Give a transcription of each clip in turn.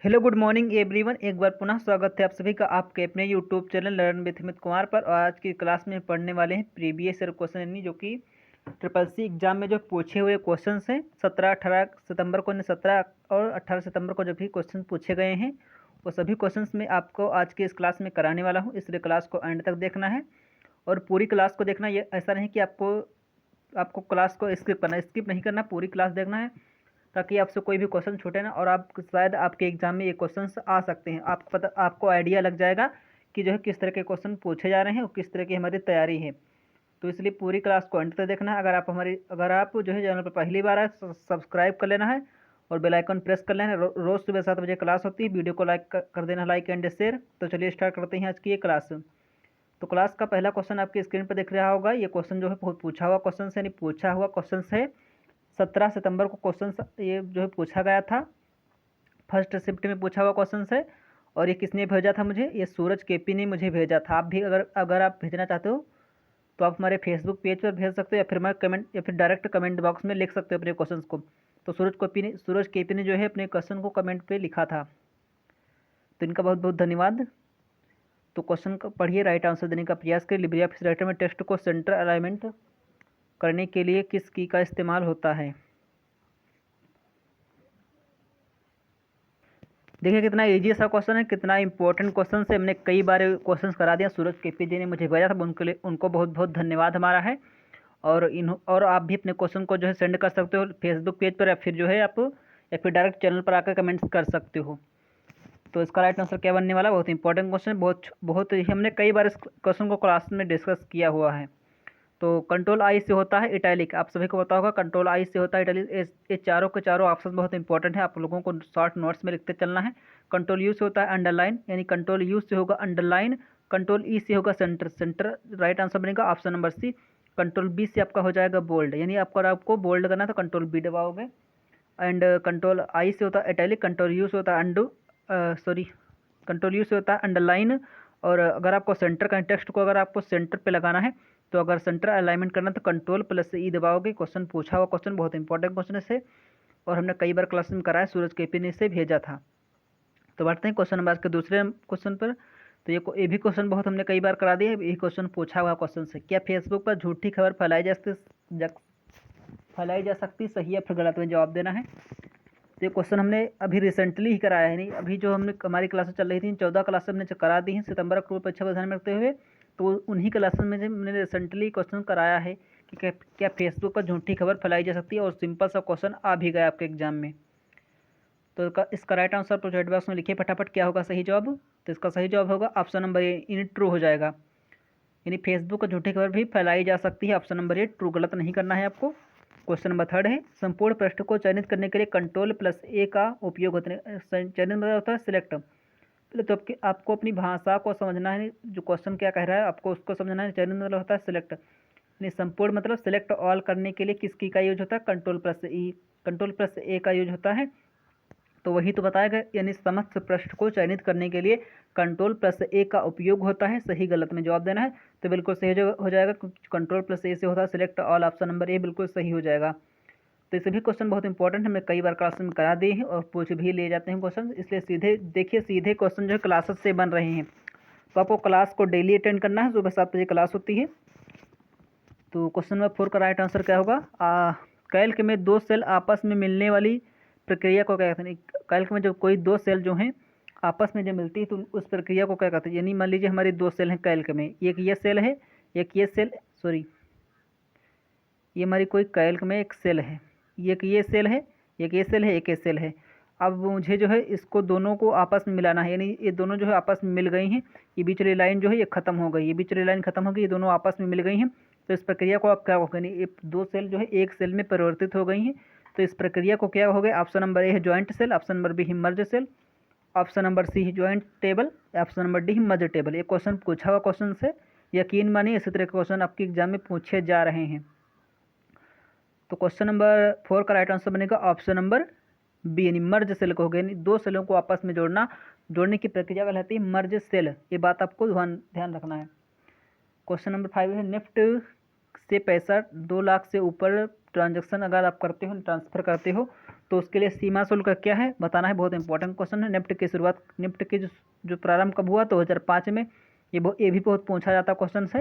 Hello good morning everyone. एक बार पुनः स्वागत है आप सभी का आपके अपने YouTube channel learn with Amit Kumar पर। और आज की क्लास में पढ़ने वाले हैं प्रीवियस ईयर क्वेश्चन, यानी जो कि ट्रिपल सी एग्जाम में जो पूछे हुए क्वेश्चन हैं 17-18 सितंबर को, 17 और 18 सितंबर को जो भी क्वेश्चन पूछे गए हैं वो सभी क्वेश्चन में आपको आज की इस क्लास में कराने वाला हूँ, इसलिए क्लास को एंड तक देखना है। और पूरी क्लास को देखना, ये ऐसा नहीं कि आपको क्लास को स्किप नहीं करना, पूरी क्लास देखना है ताकि आपसे कोई भी क्वेश्चन छूटे ना। और आप शायद आपके एग्जाम में ये क्वेश्चंस आ सकते हैं, आपको आइडिया लग जाएगा कि जो है किस तरह के क्वेश्चन पूछे जा रहे हैं और किस तरह की हमारी तैयारी है। तो इसलिए पूरी क्लास को अंत तक देखना है। अगर आप जो है चैनल पर पहली बार आए सब्सक्राइब कर लेना है और बेल आइकन प्रेस कर लेना है। रोज़ सुबह 7 बजे क्लास होती है। वीडियो को लाइक कर देना, लाइक एंड शेयर। तो चलिए स्टार्ट करते हैं आज की ये क्लास। तो क्लास का पहला क्वेश्चन आपकी स्क्रीन पर दिख रहा होगा। ये क्वेश्चन जो है बहुत पूछा हुआ क्वेश्चन है, यानी पूछा हुआ क्वेश्चन है। 17 सितंबर को क्वेश्चन ये जो है पूछा गया था, फर्स्ट शिफ्ट में पूछा हुआ क्वेश्चन है। और ये किसने भेजा था मुझे? ये सूरज केपी ने मुझे भेजा था। आप भी अगर आप भेजना चाहते हो तो आप हमारे फेसबुक पेज पर भेज सकते हो, या फिर हमारे कमेंट या फिर डायरेक्ट कमेंट बॉक्स में लिख सकते हो अपने क्वेश्चन को। तो सूरज केपी ने जो है अपने क्वेश्चन को कमेंट पे लिखा था, तो इनका बहुत बहुत धन्यवाद। तो क्वेश्चन को पढ़िए, राइट आंसर देने का प्रयास करिए। लिब्रे ऑफिस राइटर में टेक्स्ट को सेंटर अलाइनमेंट करने के लिए किस की का इस्तेमाल होता है? देखिए कितना इजी सा क्वेश्चन है, कितना इंपॉर्टेंट क्वेश्चन है। हमने कई बार क्वेश्चन करा दिया, सूरज केपी जी ने मुझे भेजा था, उनको बहुत बहुत धन्यवाद हमारा है। और आप भी अपने क्वेश्चन को जो है सेंड कर सकते हो फेसबुक पेज पर, या फिर जो है आप या फिर डायरेक्ट चैनल पर आकर कमेंट्स कर सकते हो। तो इसका राइट आंसर क्या बनने वाला? बहुत इंपॉर्टेंट क्वेश्चन, बहुत ही हमने कई बार इस क्वेश्चन को क्लास में डिस्कस किया हुआ है। तो कंट्रोल आई से होता है इटैलिक, आप सभी को पता होगा कंट्रोल आई से होता है इटैलिक। ये चारों के चारों ऑप्शन बहुत इंपॉर्टेंट है, आप लोगों को शॉर्ट नोट्स में लिखते चलना है। कंट्रोल यू से होता है अंडरलाइन, यानी कंट्रोल यू से होगा अंडरलाइन। कंट्रोल ई से होगा सेंटर, राइट आंसर बनेगा option number C. Control B से आपका हो जाएगा बोल्ड, यानी आपको बोल्ड करना है तो कंट्रोल बी दबाओगे। एंड कंट्रोल आई से होता है इटैलिक, कंट्रोल यू से होता है कंट्रोल यू से होता है अंडरलाइन। और अगर आपको सेंटर का टेक्स्ट को अगर आपको सेंटर पे लगाना है, तो अगर सेंटर अलाइनमेंट करना तो कंट्रोल प्लस ई दबाओगे। क्वेश्चन पूछा हुआ क्वेश्चन, बहुत इंपॉर्टेंट क्वेश्चन है इसे, और हमने कई बार क्लास में कराया, सूरज केपी ने इसे भेजा था। तो बढ़ते हैं क्वेश्चन नंबर के दूसरे क्वेश्चन पर। तो ये भी क्वेश्चन बहुत हमने कई बार करा दिया है। यही क्वेश्चन पूछा हुआ क्वेश्चन है, क्या फेसबुक पर झूठी खबर फैलाई जा सकती सही या फिर गलत में जवाब देना है। तो ये क्वेश्चन हमने अभी रिसेंटली ही कराया है, नहीं अभी जो हमारी क्लासेस चल रही थी 14 क्लासेस हमने करा दी हैं सितंबर अक्टूबर परीक्षा को ध्यान में रखते हुए। तो उन्हीं क्लासेस में हमने रिसेंटली क्वेश्चन कराया है कि क्या फेसबुक पर झूठी खबर फैलाई जा सकती है, और सिंपल सा क्वेश्चन आ भी गया आपके एग्जाम में। तो इसका राइट आंसर तो चैट बॉक्स में लिखिए फटाफट, क्या होगा सही जवाब। तो इसका सही जवाब होगा option number A, in true हो जाएगा। यानी फेसबुक पर झूठी खबर भी फैलाई जा सकती है, ऑप्शन नंबर ए ट्रू, गलत नहीं करना है आपको। क्वेश्चन नंबर 3 है, संपूर्ण पृष्ठ को चयनित करने के लिए कंट्रोल प्लस ए का उपयोग होता है। चयनित मतलब होता है सिलेक्ट। पहले तो आपको अपनी भाषा को समझना है, जो क्वेश्चन क्या कह रहा है आपको उसको समझना है। चयनित मतलब होता है सिलेक्ट, यानी संपूर्ण मतलब सिलेक्ट ऑल करने के लिए किसकी का यूज होता है? कंट्रोल प्लस ई, कंट्रोल प्लस ए का यूज होता है। तो वही तो बताया गया, यानी समस्त पृष्ठ को चयनित करने के लिए कंट्रोल प्लस ए का उपयोग होता है। सही गलत में जवाब देना है, तो बिल्कुल सही हो जाएगा। कंट्रोल प्लस ए से होता है सिलेक्ट ऑल, ऑप्शन नंबर ए बिल्कुल सही हो जाएगा। तो ये सभी क्वेश्चन बहुत इंपॉर्टेंट हमने कई बार क्लास में करा दिए हैं और पूछ भी लिए जाते हैं क्वेश्चन, इसलिए सीधे क्वेश्चन जो है क्लासेस से बन रहे हैं। तो आपको क्लास को डेली अटेंड करना है, सुबह 7 बजे क्लास होती है। तो क्वेश्चन नंबर 4 का राइट आंसर क्या होगा? कैल्क में दो सेल आपस में मिलने वाली प्रक्रिया को क्या कहते हैं? कैल्क में जब कोई दो सेल जो हैं आपस में जब मिलती है तो उस प्रक्रिया को क्या कहते हैं? यानी मान लीजिए हमारी दो सेल हैं कैल्क में, एक ये सेल है, एक ये सेल, सॉरी ये हमारी कोई कैल्क में एक सेल है, एक ये सेल है, एक ये सेल है, एक ये सेल है। अब मुझे जो है इसको दोनों को आपस में मिलाना है, यानी ये दोनों जो है आपस में मिल गई हैं। ये बीच वाली लाइन जो है ये खत्म हो गई, ये बीच वाली लाइन खत्म हो गई, ये दोनों आपस में मिल गई हैं। तो इस प्रक्रिया को आप क्या होगा? यानी ये दो सेल जो है एक सेल में परिवर्तित हो गई हैं। तो इस प्रक्रिया को क्या हो गया? ऑप्शन नंबर ए है joint cell, option number B है merge cell, option number C है joint table, option number D है मर्ज टेबल। ये क्वेश्चन पूछा हुआ क्वेश्चन से, यकीन मानिए इसी तरह के क्वेश्चन आपके एग्जाम में पूछे जा रहे हैं। तो क्वेश्चन नंबर 4 का राइट आंसर बनेगा ऑप्शन नंबर बी, यानी मर्ज सेल को हो गया, यानी दो सेलों को आपस में जोड़ने की प्रक्रिया कहलाती है मर्ज सेल। ये बात आपको ध्यान रखना है। क्वेश्चन नंबर 5 है, निफ्ट से पैसा 2 लाख से ऊपर ट्रांजैक्शन अगर आप करते हो, ट्रांसफ़र करते हो, तो उसके लिए सीमा शुल्क क्या है बताना है। बहुत इंपॉर्टेंट क्वेश्चन है। निफ्ट की शुरुआत, निफ्ट की जो प्रारंभ कब हुआ, 2005 में। ये भी बहुत पूछा जाता क्वेश्चन है।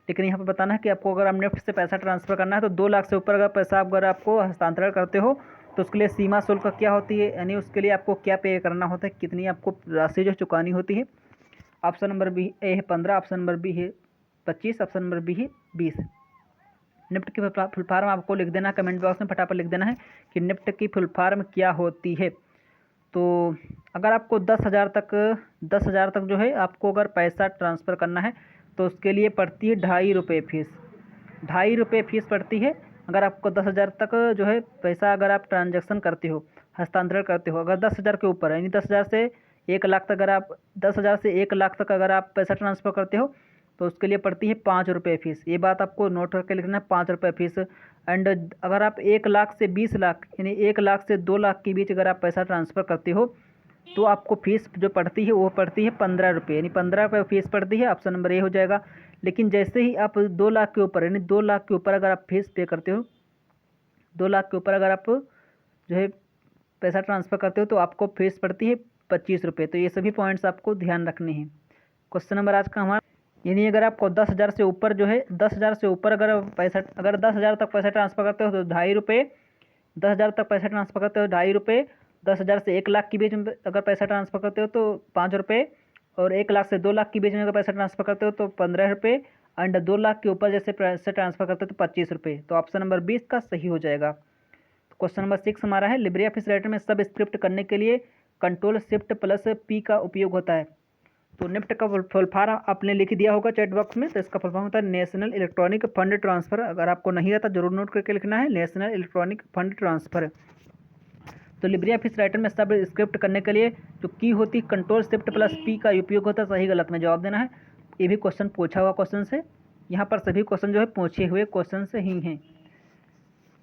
लेकिन यहाँ पर बताना है कि आपको अगर आप निफ्ट से पैसा ट्रांसफ़र करना है तो 2 लाख से ऊपर अगर पैसा अगर आपको हस्तांतरण करते हो तो उसके लिए सीमा शुल्क क्या होती है, यानी उसके लिए आपको क्या पे करना होता है, कितनी आपको राशि जो चुकानी होती है। ऑप्शन नंबर बी ए है 15, ऑप्शन नंबर बी है 25, ऑप्शन नंबर बी है 20। निफ्ट की फुल फॉर्म आपको लिख देना है, कमेंट बॉक्स में फटाफट लिख देना है कि निफ्ट की फुल फॉर्म क्या होती है। तो अगर आपको 10,000 तक जो है आपको अगर पैसा ट्रांसफ़र करना है तो उसके लिए पड़ती है 2.5 रुपये फीस। 2.5 रुपये फीस पड़ती है अगर आपको 10,000 तक जो है पैसा अगर आप ट्रांजैक्शन करते हो, हस्तांतरण करते हो। अगर 10,000 के ऊपर है, यानी 10,000 से 1 लाख तक, अगर आप 10,000 से 1 लाख तक अगर आप पैसा ट्रांसफ़र करते हो तो उसके लिए पड़ती है 5 रुपये फीस। ये बात आपको नोट करके लिखना है, 5 रुपये फीस। एंड अगर आप 1 लाख से 20 लाख, यानी 1 लाख से 2 लाख के बीच अगर आप पैसा ट्रांसफ़र करते हो तो आपको फीस जो पड़ती है वो पड़ती है 15 रुपये, यानी 15 रुपये फीस पड़ती है। ऑप्शन नंबर ए हो जाएगा। लेकिन जैसे ही आप 2 लाख के ऊपर, यानी 2 लाख के ऊपर अगर आप फीस पे करते हो, 2 लाख के ऊपर अगर आप जो है पैसा ट्रांसफ़र करते हो तो आपको फीस पड़ती है 25 रुपये। तो ये सभी पॉइंट्स आपको ध्यान रखने हैं। क्वेश्चन नंबर आज का हमारा, यानी अगर आपको 10,000 से ऊपर जो है 10,000 से ऊपर अगर 10,000 तक पैसा ट्रांसफ़र करते हो तो 2.5 रुपये, 10,000 तक पैसा ट्रांसफ़र करते हो 2.5 रुपये, 10,000 से 1 लाख के बीच में अगर पैसा ट्रांसफ़र करते हो तो 5 रुपये, और 1 लाख से 2 लाख के बीच में अगर पैसा ट्रांसफ़र करते हो तो 15 रुपये, एंड 2 लाख के ऊपर जैसे पैसा ट्रांसफ़र करते हो तो 25 रुपये। तो ऑप्शन नंबर 20 का सही हो जाएगा। क्वेश्चन नंबर 6 हमारा है, लिब्रे ऑफिस राइटर में सब स्क्रिप्ट करने के लिए कंट्रोल शिफ्ट प्लस पी का उपयोग होता है। तो निफ्ट का फुल फॉर्म आपने लिख दिया होगा चैट बॉक्स में। तो इसका फुल फॉर्म होता है नेशनल इलेक्ट्रॉनिक फंड ट्रांसफ़र। अगर आपको नहीं आता जरूर नोट करके लिखना है, नेशनल इलेक्ट्रॉनिक फंड ट्रांसफ़र। तो लिब्रे ऑफिस राइटर में सब स्क्रिप्ट करने के लिए जो की होती है कंट्रोल शिफ्ट प्लस पी का उपयोग होता है। सही गलत में जवाब देना है। ये भी क्वेश्चन पूछा हुआ क्वेश्चन से, यहाँ पर सभी क्वेश्चन जो है पूछे हुए क्वेश्चन से ही हैं।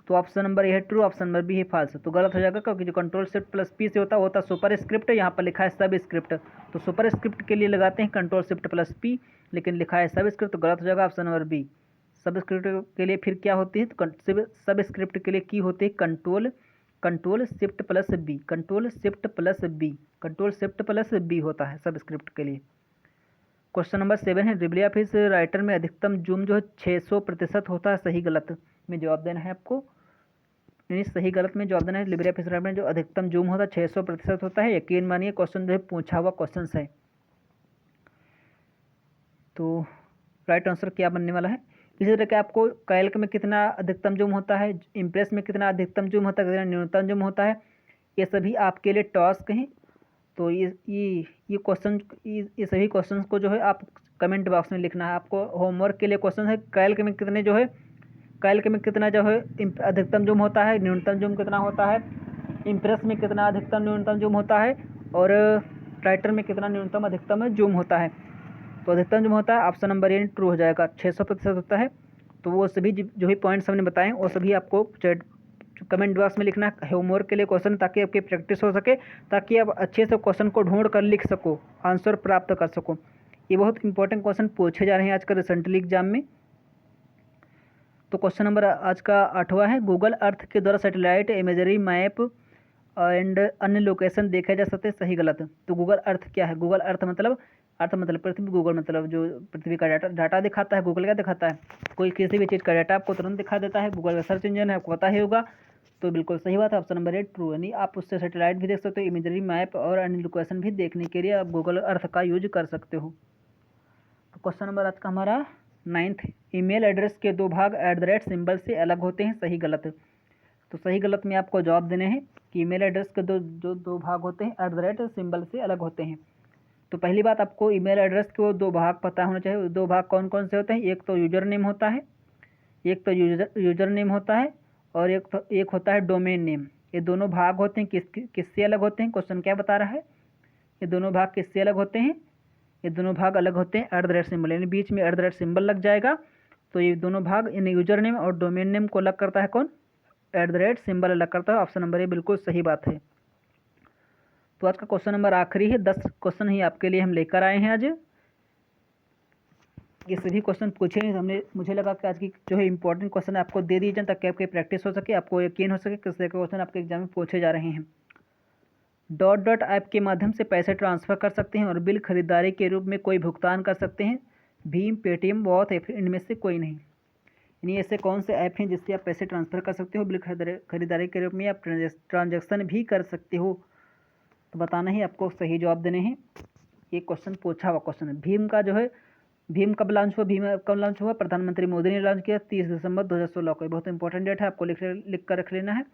तो ऑप्शन नंबर ए है ट्रू, ऑप्शन नंबर बी है फॉल्स। तो गलत हो जाएगा क्योंकि जो कंट्रोल शिफ्ट प्लस पी से होता है वो होता है सुपर स्क्रिप्ट। यहाँ पर लिखा है सब स्क्रिप्ट, तो सुपर स्क्रिप्ट के लिए लगाते हैं कंट्रोल शिफ्ट प्लस पी, लेकिन लिखा है सब स्क्रिप्ट, तो गलत हो जाएगा ऑप्शन नंबर बी। सब स्क्रिप्ट के लिए फिर क्या होती है, तो सब स्क्रिप्ट के लिए की होती है control shift plus B, control shift plus B, control shift plus B होता है सब स्क्रिप्ट के लिए। क्वेश्चन नंबर 7 है, लिब्रे ऑफिस राइटर में अधिकतम जूम जो है 600% होता है। सही गलत में जवाब देना है आपको, यानी सही गलत में जवाब देना है। लिब्रे ऑफिस राइटर में जो अधिकतम जूम होता है 600% होता है। यकीन मानिए क्वेश्चन जो है पूछा हुआ क्वेश्चन है। तो राइट आंसर क्या बनने वाला है। इसी तरह के आपको कैल्क में कितना अधिकतम जूम होता है, इम्प्रेस में कितना अधिकतम जूम होता है, कितना न्यूनतम जूम होता है, ये सभी आपके लिए टास्क हैं। तो ये क्वेश्चन, ये सभी क्वेश्चंस को जो है आप कमेंट बॉक्स में लिखना है। आपको होमवर्क के लिए क्वेश्चन है, कैल्क में कितने जो है, कैल्क में कितना जो है अधिकतम जूम होता है, न्यूनतम जूम कितना होता है, इम्प्रेस में कितना अधिकतम न्यूनतम जूम होता है, और राइटर में कितना न्यूनतम अधिकतम जूम होता है। तो अधिकतम जूम होता है ऑप्शन नंबर ए ट्रू हो जाएगा, 600% होता है। तो वो सभी जो भी पॉइंट्स हमने बताए वो सभी आपको चैट कमेंट बॉक्स में लिखना है होमवर्क के लिए क्वेश्चन, ताकि आपकी प्रैक्टिस हो सके, ताकि आप अच्छे से क्वेश्चन को ढूंढ कर लिख सको, आंसर प्राप्त कर सको। ये बहुत इंपॉर्टेंट क्वेश्चन पूछे जा रहे हैं आजकल रिसेंटली एग्जाम में। तो क्वेश्चन नंबर आज का 8वां है, गूगल अर्थ के द्वारा सैटेलाइट इमेजरी मैप एंड अन्य लोकेशन देखे जा सकते हैं। सही गलत। तो गूगल अर्थ क्या है, गूगल अर्थ मतलब पृथ्वी, गूगल मतलब जो पृथ्वी का डाटा दिखाता है। गूगल क्या दिखाता है, कोई किसी भी चीज़ का डाटा आपको तुरंत दिखा देता है। गूगल का सर्च इंजन है, आपको पता ही होगा। तो बिल्कुल सही बात है, ऑप्शन नंबर ए ट्रू, यानी आप उससे सैटेलाइट भी देख सकते हो, इमेजरी मैप और अन्य लोकेशन भी देखने के लिए आप गूगल अर्थ का यूज कर सकते हो। तो क्वेश्चन नंबर आज का हमारा 9th, ईमेल एड्रेस के 2 भाग @ सिंबल से अलग होते हैं। सही गलत। तो सही गलत में आपको जवाब देने हैं कि ईमेल एड्रेस के दो भाग होते हैं @ सिंबल से अलग होते हैं। तो पहली बात, आपको ईमेल एड्रेस के वो 2 भाग पता होना चाहिए। 2 भाग कौन कौन से होते हैं, एक तो यूजर नेम होता है, यूजर नेम होता है, और एक होता है डोमेन नेम। ये दोनों भाग होते हैं किससे अलग होते हैं, क्वेश्चन क्या बता रहा है, ये दोनों भाग किससे अलग होते हैं, ये दोनों भाग अलग होते हैं @ सिंबल, यानी बीच में @ सिंबल लग जाएगा। तो ये दोनों भाग इन यूजर नेम और डोमेन नेम को अलग करता है कौन, @ सिंबल अलग करता है। ऑप्शन नंबर ए बिल्कुल सही बात है। तो आज का क्वेश्चन नंबर आखिरी है, 10 क्वेश्चन ही आपके लिए हम लेकर आए हैं आज। ये सभी क्वेश्चन पूछे नहीं, हमने मुझे लगा कि आज की जो है इंपॉर्टेंट क्वेश्चन आपको दे दिए जाए ताकि आपकी प्रैक्टिस हो सके, आपको यकीन हो सके किस तरह के क्वेश्चन आपके एग्जाम में पूछे जा रहे हैं। डॉट डॉट ऐप के माध्यम से पैसे ट्रांसफ़र कर सकते हैं और बिल खरीदारी के रूप में कोई भुगतान कर सकते हैं। भीम, पेटीएम, बहुत है, फिर इनमें से कोई नहीं। यानी ऐसे कौन से ऐप हैं जिससे आप पैसे ट्रांसफ़र कर सकते हो, बिल खरीदारी के रूप में आप ट्रांजैक्शन भी कर सकते हो। तो बताना ही आपको सही जवाब देने हैं। ये क्वेश्चन पूछा हुआ क्वेश्चन है। भीम का जो है, भीम कब लॉन्च हुआ, भीम ऐप कब लॉन्च हुआ, प्रधानमंत्री मोदी ने लॉन्च किया 30 दिसंबर 2016 को। बहुत इंपॉर्टेंट डेट है, आपको लिख कर रख लेना है।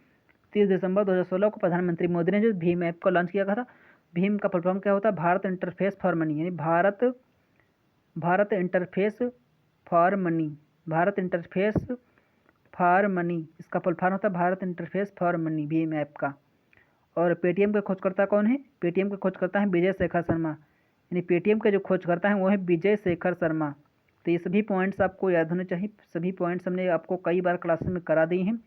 30 दिसंबर 2016 को प्रधानमंत्री मोदी ने जो भीम ऐप को लॉन्च किया था। भीम का फुल फॉर्म क्या होता है, भारत इंटरफेस फॉर मनी, यानी Bharat interface for money, Bharat interface for money, इसका फुल फॉर्म होता है Bharat interface for money, Bhim app का। और पेटीएम का खोजकर्ता कौन है, पेटीएम का खोजकर्ता है विजय शेखर शर्मा, यानी पेटीएम के जो खोजकर्ता हैं वो है विजय शेखर शर्मा। तो ये सभी पॉइंट्स आपको याद होने चाहिए, सभी पॉइंट्स हमने आपको कई बार क्लासेस में करा दिए हैं,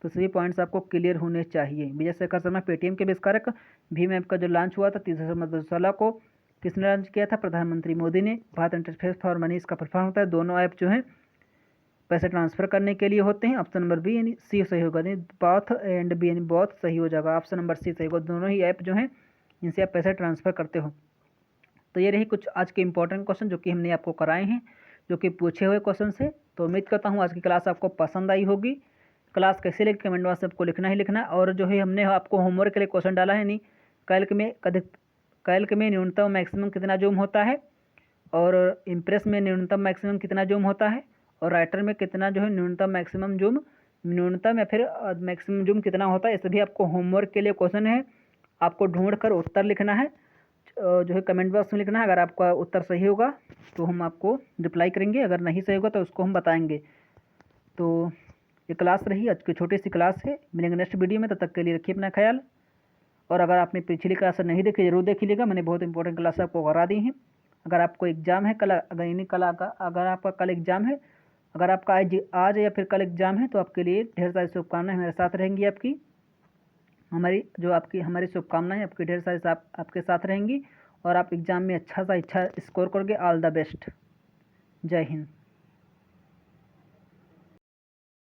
तो सभी पॉइंट्स आपको क्लियर होने चाहिए। विजय शेखर शर्मा पेटीएम के आविष्कारक। भीम ऐप का जो लॉन्च हुआ था 30 दिसंबर 2016 को, किसने लॉन्च किया था, प्रधानमंत्री मोदी ने। भारत इंटरफेस फॉर मनी इसका फुल फॉर्म होता है। दोनों ऐप जो हैं पैसे ट्रांसफ़र करने के लिए होते हैं। ऑप्शन नंबर बी यानी सी सही होगा, यानी बाथ एंड बी यानी बहुत सही हो जाएगा, ऑप्शन नंबर सी सही होगा। दोनों ही ऐप जो हैं इनसे आप पैसे ट्रांसफ़र करते हो। तो ये रही कुछ आज के इंपॉर्टेंट क्वेश्चन जो कि हमने आपको कराए हैं, जो कि पूछे हुए क्वेश्चन से। तो उम्मीद करता हूँ आज की क्लास आपको पसंद आई होगी। क्लास कैसे लगी कमेंट बॉक्स में आपको लिखना ही लिखना। और जो है हमने आपको होमवर्क के लिए क्वेश्चन डाला है, नहीं कैल्क में न्यूनतम मैक्सिमम कितना जूम होता है, और इम्प्रेस में न्यूनतम मैक्सिमम कितना जूम होता है, और राइटर में कितना जो है न्यूनतम मैक्सिमम जूम, न्यूनतम या फिर मैक्सिमम जूम कितना होता है। ये सभी आपको होमवर्क के लिए क्वेश्चन है, आपको ढूंढ कर उत्तर लिखना है, जो है कमेंट बॉक्स में लिखना है। अगर आपका उत्तर सही होगा तो हम आपको रिप्लाई करेंगे, अगर नहीं सही होगा तो उसको हम बताएंगे। तो ये क्लास रही, आज की छोटी सी क्लास है। मिलेंगे नेक्स्ट वीडियो में, तब तक के लिए रखिए अपना ख्याल। और अगर आपने पिछली क्लास नहीं देखी जरूर देख लीजिएगा, मैंने बहुत इंपॉर्टेंट क्लास आपको करा दी हैं। अगर आपको एग्जाम है कल, अगर आपका कल एग्जाम है, अगर आपका आज या फिर कल एग्जाम है, तो आपके लिए ढेर सारी शुभकामनाएं हमारे साथ रहेंगी। आपकी हमारी शुभकामनाएं आपकी ढेर सारी आपके साथ रहेंगी, और आप एग्ज़ाम में अच्छा स्कोर करोगे। All the best. जय हिंद।